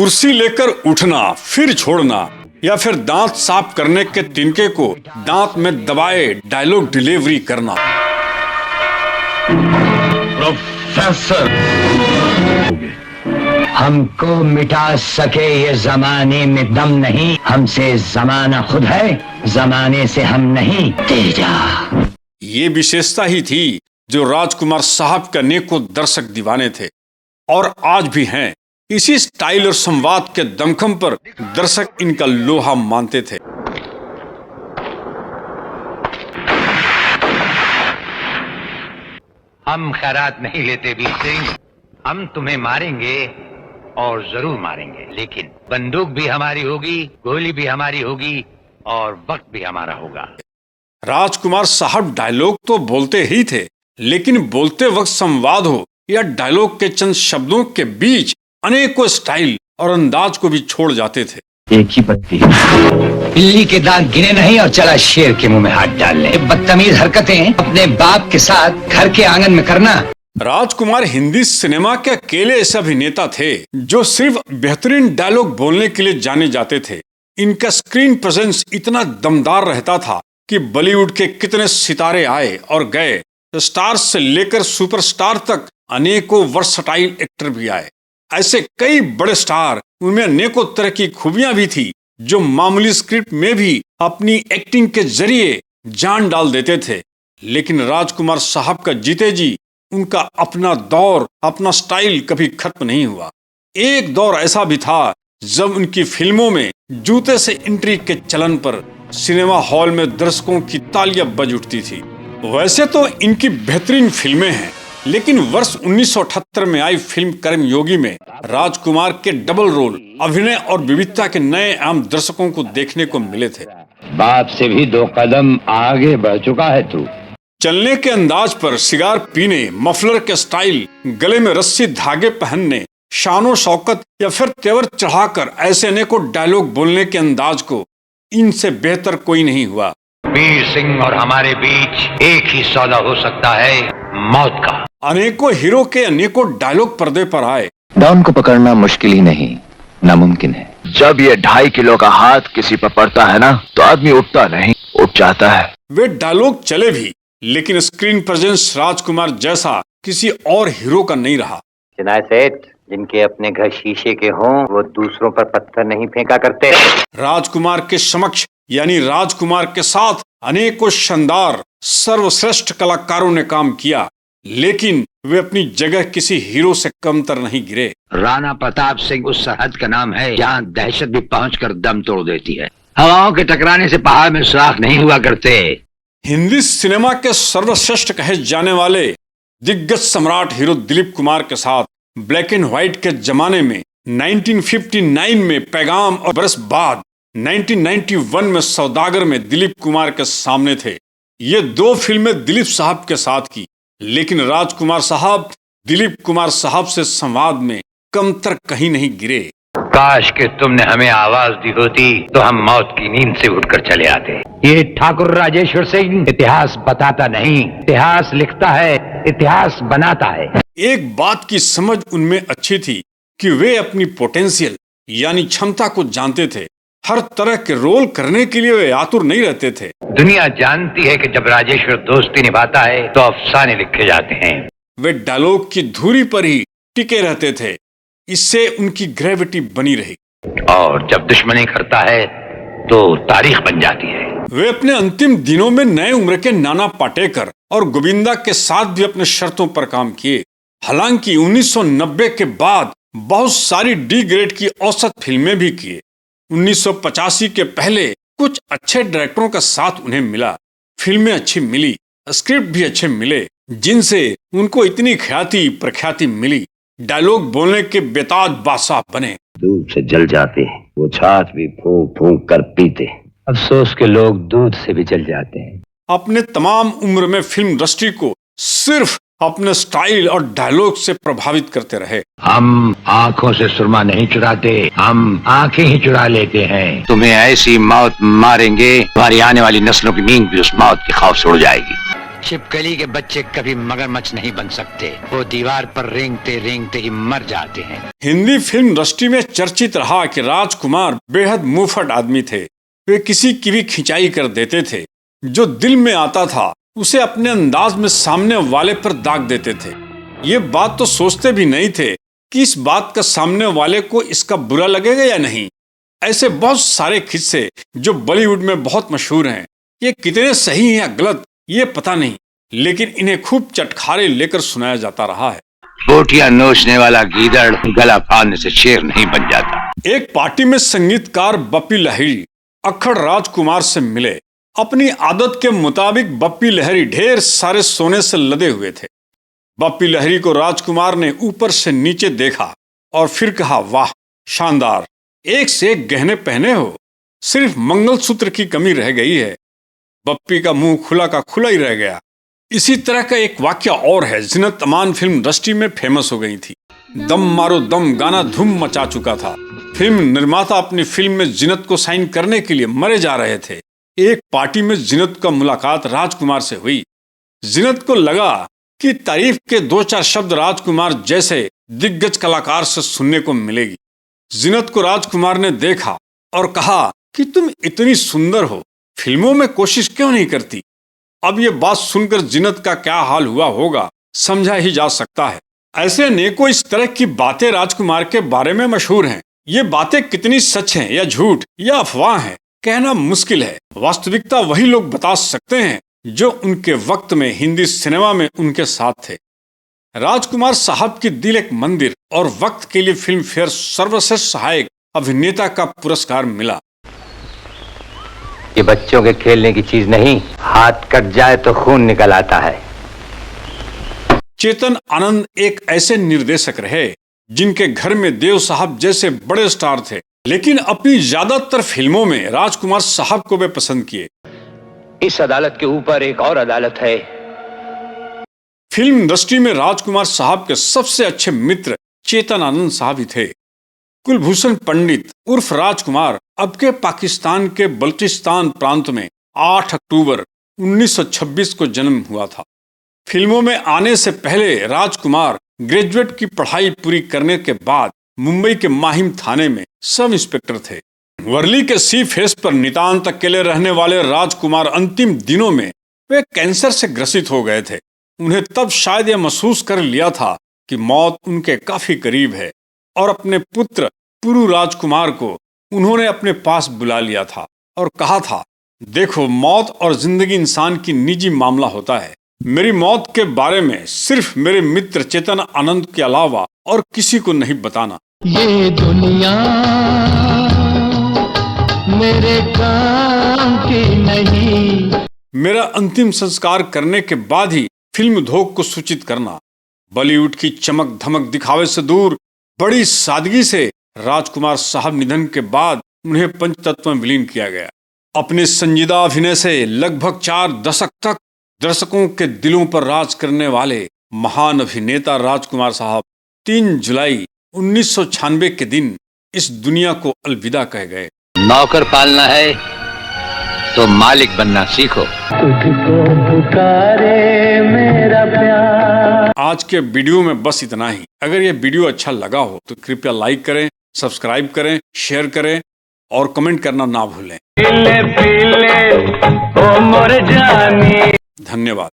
कुर्सी लेकर उठना फिर छोड़ना या फिर दांत साफ करने के तिनके को दांत में दबाए डायलॉग डिलीवरी करना। प्रोफेसर, हमको मिटा सके ये जमाने में दम नहीं, हमसे जमाना खुद है, जमाने से हम नहीं। तेजा ये विशेषता ही थी जो राजकुमार साहब करने को दर्शक दीवाने थे और आज भी हैं। इसी स्टाइल और संवाद के दमखम पर दर्शक इनका लोहा मानते थे। हम खैरात नहीं लेते वीर सिंह, हम तुम्हें मारेंगे और जरूर मारेंगे, लेकिन बंदूक भी हमारी होगी, गोली भी हमारी होगी और वक्त भी हमारा होगा। राजकुमार साहब डायलॉग तो बोलते ही थे, लेकिन बोलते वक्त संवाद हो या डायलॉग के चंद शब्दों के बीच अनेकों स्टाइल और अंदाज को भी छोड़ जाते थे। एक ही पत्ती, बिल्ली के दांत गिने नहीं और चला शेर के मुंह में हाथ डालने। बदतमीज हरकतें अपने बाप के साथ घर के आंगन में करना। राजकुमार हिंदी सिनेमा के अकेले ऐसे अभिनेता थे जो सिर्फ बेहतरीन डायलॉग बोलने के लिए जाने जाते थे। इनका स्क्रीन प्रेजेंस इतना दमदार रहता था कि बॉलीवुड के कितने सितारे आए और गए। स्टार्स से लेकर सुपरस्टार तक अनेकों वर्सटाइल एक्टर भी आए। ऐसे कई बड़े स्टार, उनमें अनेकों तरह की खूबियां भी थी जो मामूली स्क्रिप्ट में भी अपनी एक्टिंग के जरिए जान डाल देते थे। लेकिन राजकुमार साहब का जीते जी उनका अपना दौर, अपना स्टाइल कभी खत्म नहीं हुआ। एक दौर ऐसा भी था जब उनकी फिल्मों में जूते से एंट्री के चलन पर सिनेमा हॉल में दर्शकों की तालियां बज उठती थी। वैसे तो इनकी बेहतरीन फिल्में हैं, लेकिन वर्ष 1978 में आई फिल्म कर्मयोगी में राजकुमार के डबल रोल, अभिनय और विविधता के नए आम दर्शकों को देखने को मिले थे। बाप से भी 2 कदम आगे बढ़ चुका है तू। चलने के अंदाज पर सिगार पीने, मफलर के स्टाइल, गले में रस्सी धागे पहनने, शानो शौकत या फिर तेवर चढ़ाकर ऐसे अनेकों डायलॉग बोलने के अंदाज को इनसे बेहतर कोई नहीं हुआ। वीर सिंह और हमारे बीच एक ही सौदा हो सकता है, मौत का। अनेकों हीरो के अनेकों डायलॉग पर्दे पर आए। डॉन को पकड़ना मुश्किल ही नहीं, नामुमकिन है। जब ये 2.5 किलो का हाथ किसी पर पड़ता है ना, तो आदमी उठता नहीं, उठ जाता है। वे डायलॉग चले भी, लेकिन स्क्रीन प्रेजेंस राजकुमार जैसा किसी और हीरो का नहीं रहा। चिनाय सेठ, जिनके अपने घर शीशे के हों, वो दूसरों पर पत्थर नहीं फेंका करते। राजकुमार के समक्ष यानी राजकुमार के साथ अनेकों शानदार सर्वश्रेष्ठ कलाकारों ने काम किया, लेकिन वे अपनी जगह किसी हीरो से कमतर नहीं गिरे। राणा प्रताप सिंह उस सरहद का नाम है जहाँ दहशत भी पहुंचकर दम तोड़ देती है। हवाओं के टकराने से पहाड़ में सुराख नहीं हुआ करते। हिंदी सिनेमा के सर्वश्रेष्ठ कहे जाने वाले दिग्गज सम्राट हीरो दिलीप कुमार के साथ ब्लैक एंड व्हाइट के जमाने में 1959 में पैगाम और बरस बाद 1991 में सौदागर में दिलीप कुमार के सामने थे। ये 2 फिल्में दिलीप साहब के साथ की, लेकिन राजकुमार साहब दिलीप कुमार साहब से संवाद में कमतर कहीं नहीं गिरे। काश कि तुमने हमें आवाज दी होती तो हम मौत की नींद से उठकर चले आते। ये ठाकुर राजेश्वर सिंह इतिहास बताता नहीं, इतिहास लिखता है, इतिहास बनाता है। एक बात की समझ उनमें अच्छी थी कि वे अपनी पोटेंशियल यानी क्षमता को जानते थे। हर तरह के रोल करने के लिए वे आतुर नहीं रहते थे। दुनिया जानती है कि जब राजेश्वर दोस्ती निभाता है तो अफसाने लिखे जाते हैं। वे डायलॉग की धुरी पर ही टिके रहते थे, इससे उनकी ग्रेविटी बनी रही। और जब दुश्मनी करता है तो तारीख बन जाती है। वे अपने अंतिम दिनों में नए उम्र के नाना पाटेकर और गोविंदा के साथ भी अपने शर्तों पर काम किए। हालांकि 1990 के बाद बहुत सारी डी ग्रेड की औसत फिल्में भी किए। 1985 के पहले कुछ अच्छे डायरेक्टरों का साथ उन्हें मिला। फिल्में अच्छी मिली, स्क्रिप्ट भी अच्छे मिले, जिनसे उनको इतनी ख्याति प्रख्याति मिली। डायलॉग बोलने के बेताज बादशाह बने। दूध से जल जाते हैं, वो छाछ भी फूंक फूंक कर पीते। अफसोस के लोग दूध से भी जल जाते हैं। अपने तमाम उम्र में फिल्म इंडस्ट्री को सिर्फ अपने स्टाइल और डायलॉग से प्रभावित करते रहे। हम आंखों से सुरमा नहीं चुराते, हम आंखें ही चुरा लेते हैं। तुम्हें ऐसी मौत मारेंगे, तुम्हारी आने वाली नस्लों की नींद भी उस मौत के खौफ से उड़ जाएगी। छिपकली के बच्चे कभी मगरमच्छ नहीं बन सकते, वो दीवार पर रेंगते रेंगते ही मर जाते हैं। हिंदी फिल्म इंडस्ट्री में चर्चित रहा कि राजकुमार बेहद मुंहफट आदमी थे। वे किसी की भी खिंचाई कर देते थे। जो दिल में आता था उसे अपने अंदाज में सामने वाले पर दाग देते थे। ये बात तो सोचते भी नहीं थे कि इस बात का सामने वाले को इसका बुरा लगेगा या नहीं। ऐसे बहुत सारे किस्से जो बॉलीवुड में बहुत मशहूर हैं। ये कितने सही हैं या गलत ये पता नहीं, लेकिन इन्हें खूब चटखारे लेकर सुनाया जाता रहा है। बोटियां नोचने वाला गीदड़ गला फाड़ने से शेर नहीं बन जाता। एक पार्टी में संगीतकार बप्पी लहिरी अक्खड़ राजकुमार से मिले। अपनी आदत के मुताबिक बप्पी लहिरी ढेर सारे सोने से लदे हुए थे। बप्पी लहिरी को राजकुमार ने ऊपर से नीचे देखा और फिर कहा, वाह शानदार, एक से एक गहने पहने हो, सिर्फ मंगलसूत्र की कमी रह गई है। बप्पी का मुंह खुला का खुला ही रह गया। इसी तरह का एक वाक्य और है। जीनत अमान फिल्म इंडस्ट्री में फेमस हो गई थी। दम मारो दम गाना धूम मचा चुका था। फिल्म निर्माता अपनी फिल्म में जीनत को साइन करने के लिए मरे जा रहे थे। एक पार्टी में जीनत का मुलाकात राजकुमार से हुई। जीनत को लगा कि तारीफ के 2-4 शब्द राजकुमार जैसे दिग्गज कलाकार से सुनने को मिलेगी। जीनत को राजकुमार ने देखा और कहा कि तुम इतनी सुंदर हो, फिल्मों में कोशिश क्यों नहीं करती। अब ये बात सुनकर जीनत का क्या हाल हुआ होगा समझा ही जा सकता है। ऐसे अनेकों इस तरह की बातें राजकुमार के बारे में मशहूर हैं। ये बातें कितनी सच हैं या झूठ या अफवाह हैं कहना मुश्किल है। वास्तविकता वही लोग बता सकते हैं जो उनके वक्त में हिंदी सिनेमा में उनके साथ थे। राजकुमार साहब की दिल एक मंदिर और वक्त के लिए फिल्म फेयर सर्वश्रेष्ठ सहायक अभिनेता का पुरस्कार मिला। ये बच्चों के खेलने की चीज नहीं, हाथ कट जाए तो खून निकल आता है। चेतन आनंद एक ऐसे निर्देशक रहे जिनके घर में देव साहब जैसे बड़े स्टार थे, लेकिन अपनी ज्यादातर फिल्मों में राजकुमार साहब को वे पसंद किए। इस अदालत के ऊपर एक और अदालत है। फिल्म इंडस्ट्री में राजकुमार साहब के सबसे अच्छे मित्र चेतन आनंद साहब ही थे। कुलभूषण पंडित उर्फ राजकुमार अब के पाकिस्तान के बल्चिस्तान प्रांत में 8 अक्टूबर 1926 को जन्म हुआ था। फिल्मों में आने से पहले राजकुमार ग्रेजुएट की पढ़ाई पूरी करने के बाद मुंबई के माहिम थाने में सब इंस्पेक्टर थे। वर्ली के सी फेस पर नितांत अकेले रहने वाले राजकुमार अंतिम दिनों में वे कैंसर से ग्रसित हो गए थे। उन्हें तब शायद यह महसूस कर लिया था कि मौत उनके काफी करीब है और अपने पुत्र पुरु राजकुमार को उन्होंने अपने पास बुला लिया था और कहा था, देखो मौत और जिंदगी इंसान की निजी मामला होता है। मेरी मौत के बारे में सिर्फ मेरे मित्र चेतन आनंद के अलावा और किसी को नहीं बताना। ये दुनिया मेरे काम की नहीं। मेरा अंतिम संस्कार करने के बाद ही फिल्म उद्योग को सूचित करना। बॉलीवुड की चमक धमक दिखावे से दूर बड़ी सादगी से राजकुमार साहब निधन के बाद उन्हें पंचतत्व में विलीन किया गया। अपने संजीदा अभिनय से लगभग 4 दशक तक दर्शकों के दिलों पर राज करने वाले महान अभिनेता राजकुमार साहब 3 जुलाई 1996 के दिन इस दुनिया को अलविदा कह गए। नौकर पालना है तो मालिक बनना सीखो। तुझको पुकारे मेरा प्यार। आज के वीडियो में बस इतना ही। अगर ये वीडियो अच्छा लगा हो तो कृपया लाइक करें, सब्सक्राइब करें, शेयर करें और कमेंट करना ना भूलें। धन्यवाद।